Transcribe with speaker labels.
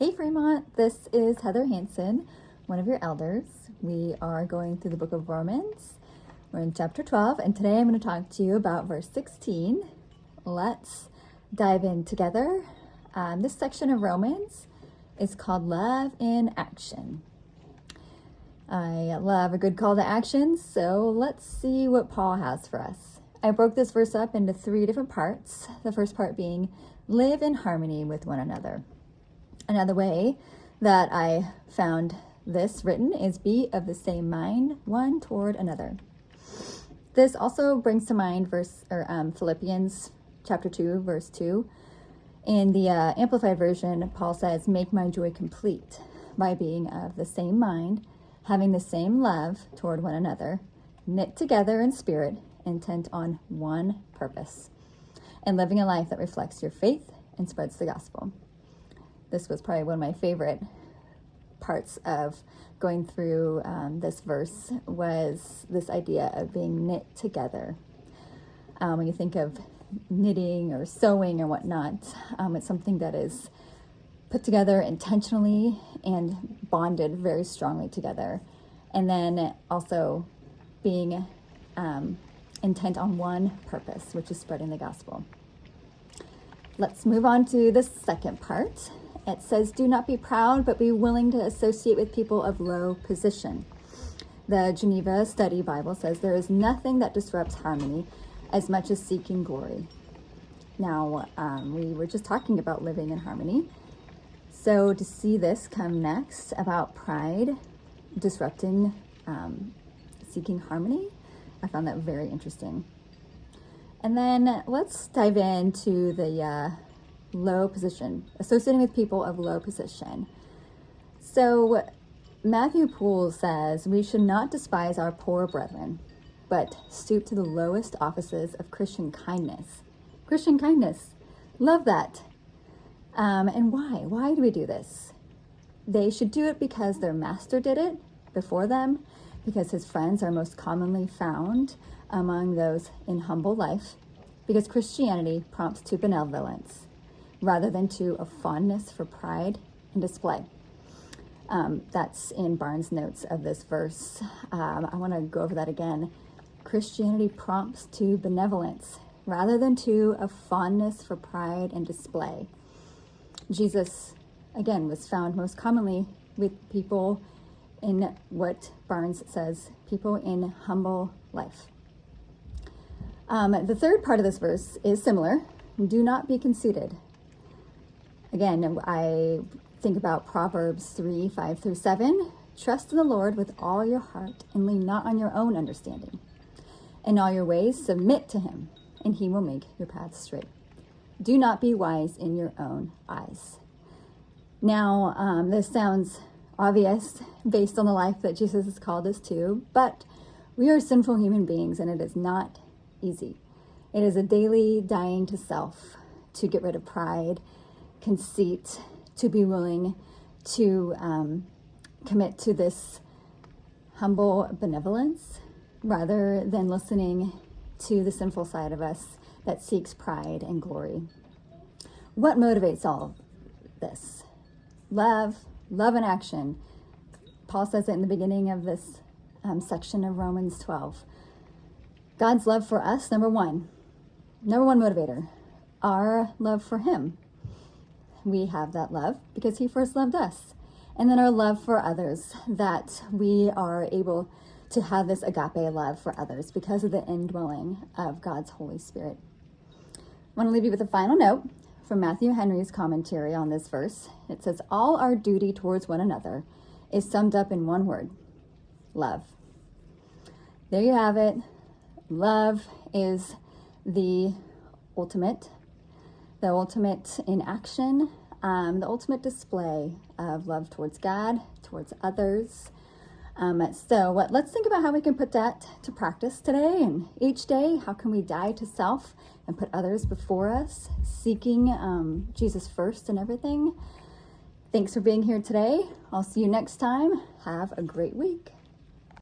Speaker 1: Hey Fremont, this is Heather Hanson, one of your elders. We are going through the book of Romans. We're in chapter 12, and today I'm going to talk to you about verse 16. Let's dive in together. This section of Romans is called Love in Action. I love a good call to action, so let's see what Paul has for us. I broke this verse up into 3 different parts. The first part being, live in harmony with one another. Another way that I found this written is be of the same mind, one toward another. This also brings to mind Philippians chapter 2, verse 2. In the Amplified Version, Paul says, make my joy complete by being of the same mind, having the same love toward one another, knit together in spirit, intent on one purpose, and living a life that reflects your faith and spreads the gospel. This was probably one of my favorite parts of going through this verse, was this idea of being knit together. When you think of knitting or sewing or whatnot, it's something that is put together intentionally and bonded very strongly together. And then also being intent on one purpose, which is spreading the gospel. Let's move on to the second part. It says, do not be proud, but be willing to associate with people of low position. The Geneva Study Bible says there is nothing that disrupts harmony as much as seeking glory. Now, we were just talking about living in harmony. So to see this come next about pride disrupting seeking harmony, I found that very interesting. And then let's dive into the low position, associating with people of low position. So Matthew Poole says, we should not despise our poor brethren, but stoop to the lowest offices of Christian kindness. Christian kindness. Love that. And why? Why do we do this? They should do it because their master did it before them, because his friends are most commonly found among those in humble life, because Christianity prompts to benevolence rather than to a fondness for pride and display. That's in Barnes' notes of this verse. I want to go over that again. Christianity prompts to benevolence rather than to a fondness for pride and display. Jesus, again, was found most commonly with people in what Barnes says, people in humble life. The third part of this verse is similar. Do not be conceited. Again, I think about Proverbs 3, 5 through 7. Trust in the Lord with all your heart and lean not on your own understanding. In all your ways, submit to him, and he will make your paths straight. Do not be wise in your own eyes. Now, this sounds obvious based on the life that Jesus has called us to, but we are sinful human beings, and it is not easy. It is a daily dying to self, to get rid of pride, conceit, to be willing to commit to this humble benevolence rather than listening to the sinful side of us that seeks pride and glory. What motivates all of this? Love in action. Paul says it in the beginning of this section of Romans 12. God's love for us, number one motivator, our love for him. We have that love because he first loved us. And then our love for others, that we are able to have this agape love for others because of the indwelling of God's Holy Spirit. I want to leave you with a final note from Matthew Henry's commentary on this verse. It says, all our duty towards one another is summed up in one word, love. There you have it. Love is the ultimate in action, the ultimate display of love towards God, towards others. Let's think about how we can put that to practice today and each day. How can we die to self and put others before us, seeking Jesus first in everything? Thanks for being here today. I'll see you next time. Have a great week.